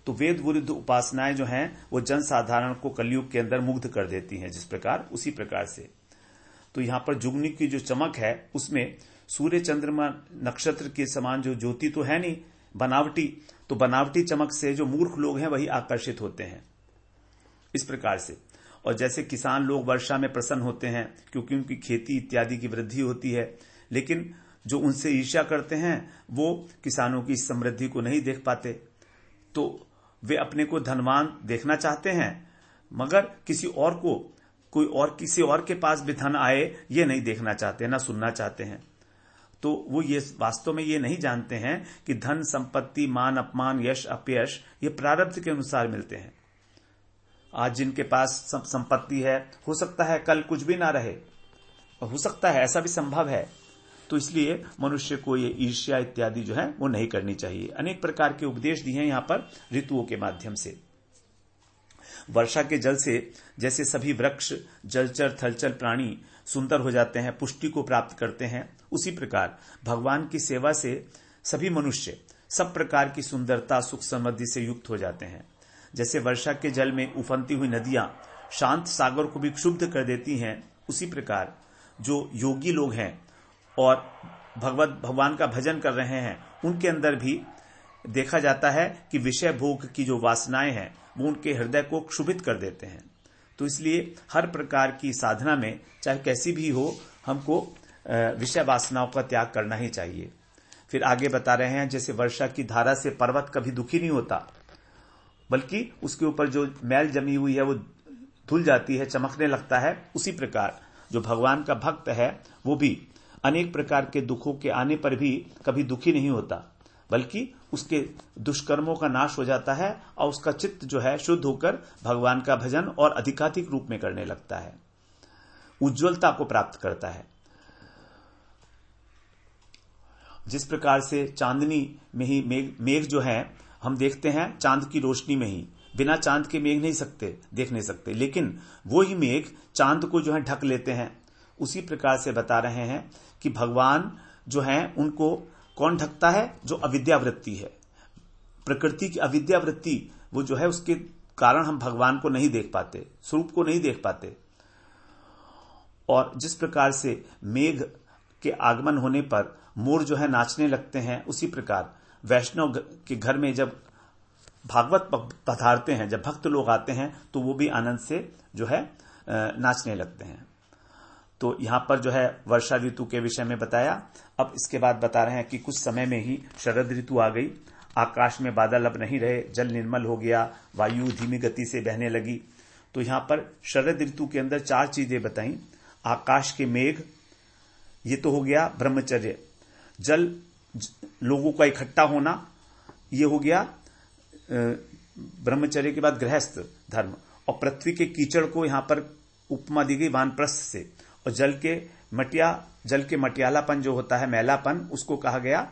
तो वेद विरुद्ध उपासनाएं जो हैं वो जनसाधारण को कलयुग के अंदर मुग्ध कर देती हैं, जिस प्रकार उसी प्रकार से तो यहां पर जुगनू की जो चमक है उसमें सूर्य, चंद्रमा, नक्षत्र के समान जो ज्योति तो है नहीं, बनावटी, तो बनावटी चमक से जो मूर्ख लोग हैं वही आकर्षित होते हैं। इस प्रकार से और जैसे किसान लोग वर्षा में प्रसन्न होते हैं क्योंकि उनकी खेती इत्यादि की वृद्धि होती है, लेकिन जो उनसे ईर्ष्या करते हैं वो किसानों की समृद्धि को नहीं देख पाते, तो वे अपने को धनवान देखना चाहते हैं मगर किसी और के पास भी धन आए ये नहीं देखना चाहते, ना सुनना चाहते हैं। तो वो ये वास्तव में ये नहीं जानते हैं कि धन, संपत्ति, मान, अपमान, यश, अपयश ये प्रारब्ध के अनुसार मिलते हैं। आज जिनके पास संपत्ति है हो सकता है कल कुछ भी ना रहे, हो सकता है ऐसा भी संभव है। तो इसलिए मनुष्य को ये ईर्ष्या इत्यादि जो है वो नहीं करनी चाहिए। अनेक प्रकार के उपदेश दिए हैं यहाँ पर ऋतुओं के माध्यम से। वर्षा के जल से जैसे सभी वृक्ष, जलचर, थलचर प्राणी सुंदर हो जाते हैं, पुष्टि को प्राप्त करते हैं, उसी प्रकार भगवान की सेवा से सभी मनुष्य सब प्रकार की सुंदरता, सुख, समृद्धि से युक्त हो जाते हैं। जैसे वर्षा के जल में उफनती हुई नदियां शांत सागर को भी क्षुब्ध कर देती हैं, उसी प्रकार जो योगी लोग हैं और भगवान का भजन कर रहे हैं उनके अंदर भी देखा जाता है कि विषय भोग की जो वासनाएं हैं वो उनके हृदय को क्षुभित कर देते हैं। तो इसलिए हर प्रकार की साधना में चाहे कैसी भी हो हमको विषय वासनाओं का त्याग करना ही चाहिए। फिर आगे बता रहे हैं जैसे वर्षा की धारा से पर्वत कभी दुखी नहीं होता, बल्कि उसके ऊपर जो मैल जमी हुई है वो धुल जाती है, चमकने लगता है। उसी प्रकार जो भगवान का भक्त है वो भी अनेक प्रकार के दुखों के आने पर भी कभी दुखी नहीं होता, बल्कि उसके दुष्कर्मों का नाश हो जाता है और उसका चित्त जो है शुद्ध होकर भगवान का भजन और अधिकाधिक रूप में करने लगता है, उज्ज्वलता को प्राप्त करता है। जिस प्रकार से चांदनी में ही मेघ जो है हम देखते हैं चांद की रोशनी में ही, बिना चांद के मेघ देख नहीं सकते, लेकिन वो ही मेघ चांद को जो है ढक लेते हैं। उसी प्रकार से बता रहे हैं कि भगवान जो है उनको कौन ढकता है? जो अविद्यावृत्ति है, प्रकृति की अविद्यावृत्ति, वो जो है उसके कारण हम भगवान को नहीं देख पाते, स्वरूप को नहीं देख पाते। और जिस प्रकार से मेघ के आगमन होने पर मोर जो है नाचने लगते हैं, उसी प्रकार वैष्णव के घर में जब भागवत पधारते हैं, जब भक्त लोग आते हैं तो वो भी आनंद से जो है नाचने लगते हैं। तो यहां पर जो है वर्षा ऋतु के विषय में बताया। अब इसके बाद बता रहे हैं कि कुछ समय में ही शरद ऋतु आ गई। आकाश में बादल अब नहीं रहे, जल निर्मल हो गया, वायु धीमी गति से बहने लगी। तो यहां पर शरद ऋतु के अंदर 4 चीजें बताई। आकाश के मेघ, ये तो हो गया ब्रह्मचर्य। जल लोगों का इकट्ठा होना, ये हो गया ब्रह्मचर्य के बाद गृहस्थ धर्म। और पृथ्वी के कीचड़ को यहां पर उपमा दी गई वानप्रस्थ से। और जल के मटियालापन जो होता है, मैलापन, उसको कहा गया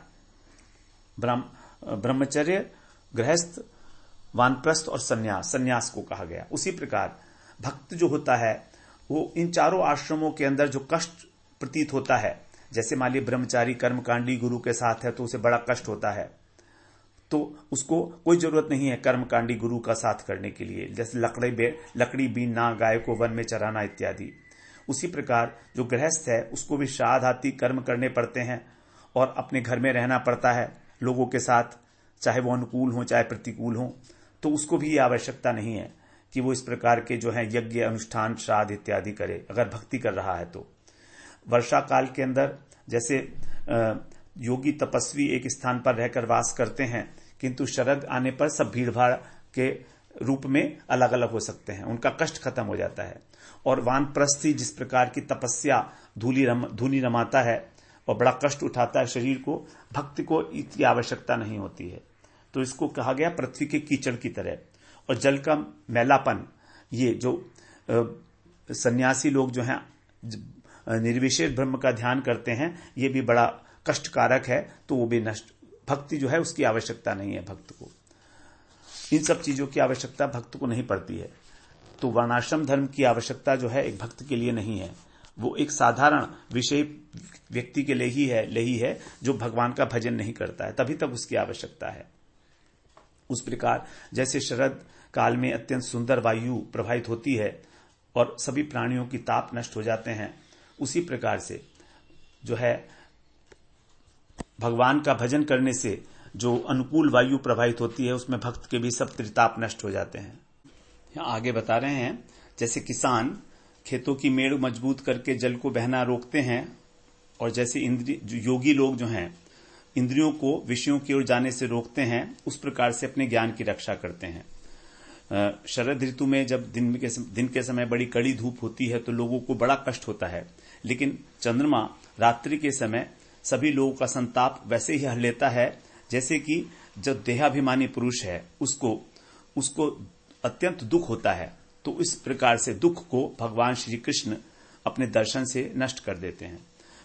ब्रह्मचर्य, गृहस्थ वानप्रस्थ और संन्यास को कहा गया। उसी प्रकार भक्त जो होता है वो इन चारों आश्रमों के अंदर जो कष्ट प्रतीत होता है, जैसे मान लीजिए ब्रह्मचारी कर्मकांडी गुरु के साथ है तो उसे बड़ा कष्ट होता है, तो उसको कोई जरूरत नहीं है कर्मकांडी गुरु का साथ करने के लिए, जैसे लकड़ी बीनना, गाय को वन में चराना इत्यादि। उसी प्रकार जो गृहस्थ है उसको भी श्राद्ध आदि कर्म करने पड़ते हैं और अपने घर में रहना पड़ता है लोगों के साथ, चाहे वो अनुकूल हो चाहे प्रतिकूल हो, तो उसको भी ये आवश्यकता नहीं है कि वो इस प्रकार के जो है यज्ञ अनुष्ठान श्राद्ध इत्यादि करे, अगर भक्ति कर रहा है तो। वर्षा काल के अंदर जैसे योगी तपस्वी एक स्थान पर रहकर वास करते हैं, किंतु शरद आने पर सब भीड़ भाड़ के रूप में अलग अलग हो सकते हैं, उनका कष्ट खत्म हो जाता है। और वानप्रस्थी जिस प्रकार की तपस्या धूलि रमाता है और बड़ा कष्ट उठाता है शरीर को, भक्ति को इतनी आवश्यकता नहीं होती है। तो इसको कहा गया पृथ्वी के कीचड़ की तरह। और जल का मैलापन, ये जो सन्यासी लोग जो हैं निर्विशेष ब्रह्म का ध्यान करते हैं, ये भी बड़ा कष्टकारक है, तो वो भी नष्ट। भक्ति जो है उसकी आवश्यकता नहीं है भक्त को, इन सब चीजों की आवश्यकता भक्त को नहीं पड़ती है। तो वर्णाश्रम धर्म की आवश्यकता जो है एक भक्त के लिए नहीं है, वो एक साधारण विषय व्यक्ति के लिए ही है जो भगवान का भजन नहीं करता है, तभी तक उसकी आवश्यकता है। उस प्रकार जैसे शरद काल में अत्यंत सुंदर वायु प्रवाहित होती है और सभी प्राणियों की ताप नष्ट हो जाते हैं, उसी प्रकार से जो है भगवान का भजन करने से जो अनुकूल वायु प्रवाहित होती है उसमें भक्त के भी सब त्रिताप नष्ट हो जाते हैं। यहाँ आगे बता रहे हैं, जैसे किसान खेतों की मेड़ मजबूत करके जल को बहना रोकते हैं, और जैसे योगी लोग जो हैं इंद्रियों को विषयों की ओर जाने से रोकते हैं, उस प्रकार से अपने ज्ञान की रक्षा करते हैं। शरद ऋतु में जब दिन के समय बड़ी कड़ी धूप होती है तो लोगों को बड़ा कष्ट होता है, लेकिन चंद्रमा रात्रि के समय सभी लोगों का संताप वैसे ही हर लेता है जैसे कि जो देहाभिमानी पुरुष है उसको अत्यंत दुख होता है। तो इस प्रकार से दुख को भगवान श्री कृष्ण अपने दर्शन से नष्ट कर देते हैं।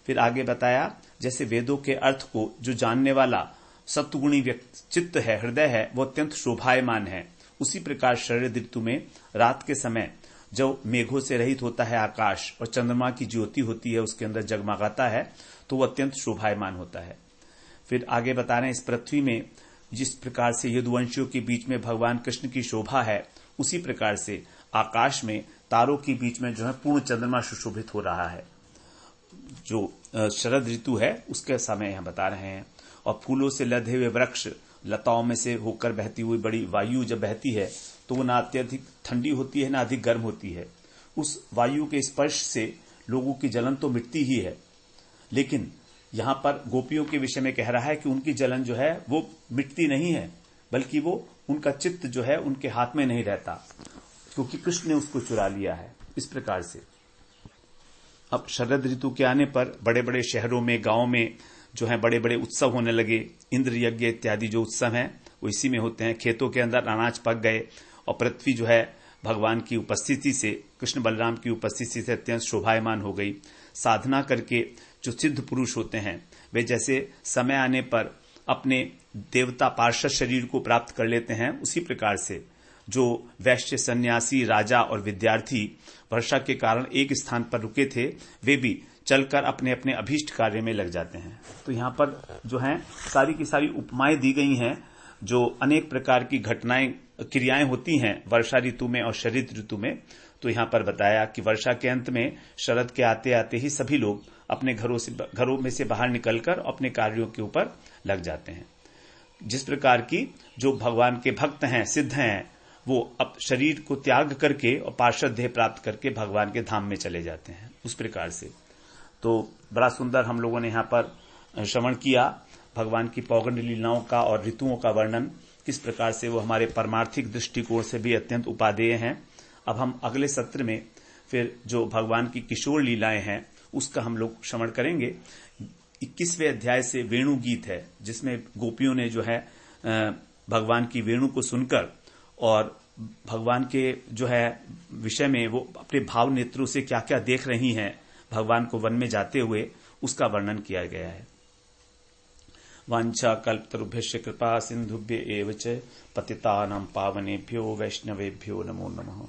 फिर आगे बताया, जैसे वेदों के अर्थ को जो जानने वाला सत्वगुणी चित्त है, हृदय है, वो अत्यंत शोभायमान है। उसी प्रकार शरद ऋतु में रात के समय जो मेघों से रहित होता है आकाश और चंद्रमा की ज्योति होती है उसके अंदर जगमगाता है, तो वो अत्यंत शोभायमान होता है। फिर आगे बता रहे हैं, इस पृथ्वी में जिस प्रकार से यदुवंशियों के बीच में भगवान कृष्ण की शोभा है, उसी प्रकार से आकाश में तारों के बीच में जो है पूर्ण चंद्रमा सुशोभित हो रहा है। जो शरद ऋतु है उसके समय यहां बता रहे हैं। और फूलों से लदे हुए वृक्ष, लताओं में से होकर बहती हुई बड़ी वायु जब बहती है तो वो ना अत्यधिक ठंडी होती है ना अधिक गर्म होती है। उस वायु के स्पर्श से लोगों की जलन तो मिटती ही है, लेकिन यहां पर गोपियों के विषय में कह रहा है कि उनकी जलन जो है वो मिटती नहीं है, बल्कि वो उनका चित्त जो है उनके हाथ में नहीं रहता, क्योंकि कृष्ण ने उसको चुरा लिया है। इस प्रकार से अब शरद ऋतु के आने पर बड़े बड़े शहरों में, गांवों में जो है बड़े बड़े उत्सव होने लगे। इंद्र यज्ञ इत्यादि जो उत्सव हैं वो इसी में होते हैं। खेतों के अंदर अनाज पक गए और पृथ्वी जो है भगवान की उपस्थिति से, कृष्ण बलराम की उपस्थिति से अत्यंत शोभायमान हो गई। साधना करके जो सिद्ध पुरुष होते हैं वे जैसे समय आने पर अपने देवता पार्षद शरीर को प्राप्त कर लेते हैं, उसी प्रकार से जो वैश्य, सन्यासी, राजा और विद्यार्थी वर्षा के कारण एक स्थान पर रुके थे, वे भी चलकर अपने अपने अभीष्ट कार्य में लग जाते हैं। तो यहाँ पर जो है सारी की सारी उपमाएं दी गई हैं, जो अनेक प्रकार की क्रियाएं होती हैं वर्षा ऋतु में और शरद ऋतु में। तो यहाँ पर बताया कि वर्षा के अंत में, शरद के आते आते ही सभी लोग अपने घरों में से बाहर निकलकर अपने कार्यों के ऊपर लग जाते हैं। जिस प्रकार की जो भगवान के भक्त हैं, सिद्ध हैं, वो अब शरीर को त्याग करके और पार्षद देह प्राप्त करके भगवान के धाम में चले जाते हैं। उस प्रकार से तो बड़ा सुंदर हम लोगों ने यहाँ पर श्रवण किया भगवान की पौगंड लीलाओं का और ऋतुओं का वर्णन, किस प्रकार से वो हमारे परमार्थिक दृष्टिकोण से भी अत्यंत उपादेय हैं। अब हम अगले सत्र में फिर जो भगवान की किशोर लीलाएं हैं उसका हम लोग श्रवण करेंगे। 21वें अध्याय से वेणु गीत है, जिसमें गोपियों ने जो है भगवान की वेणु को सुनकर और भगवान के जो है विषय में वो अपने भाव नेत्रों से क्या क्या देख रही हैं भगवान को वन में जाते हुए, उसका वर्णन किया गया है। वांछा कल्पतरुभ्यश्च कृपा सिंधुभ्य एव च पतितानां पावनेभ्यो वैष्णवेभ्यो नमो नमः।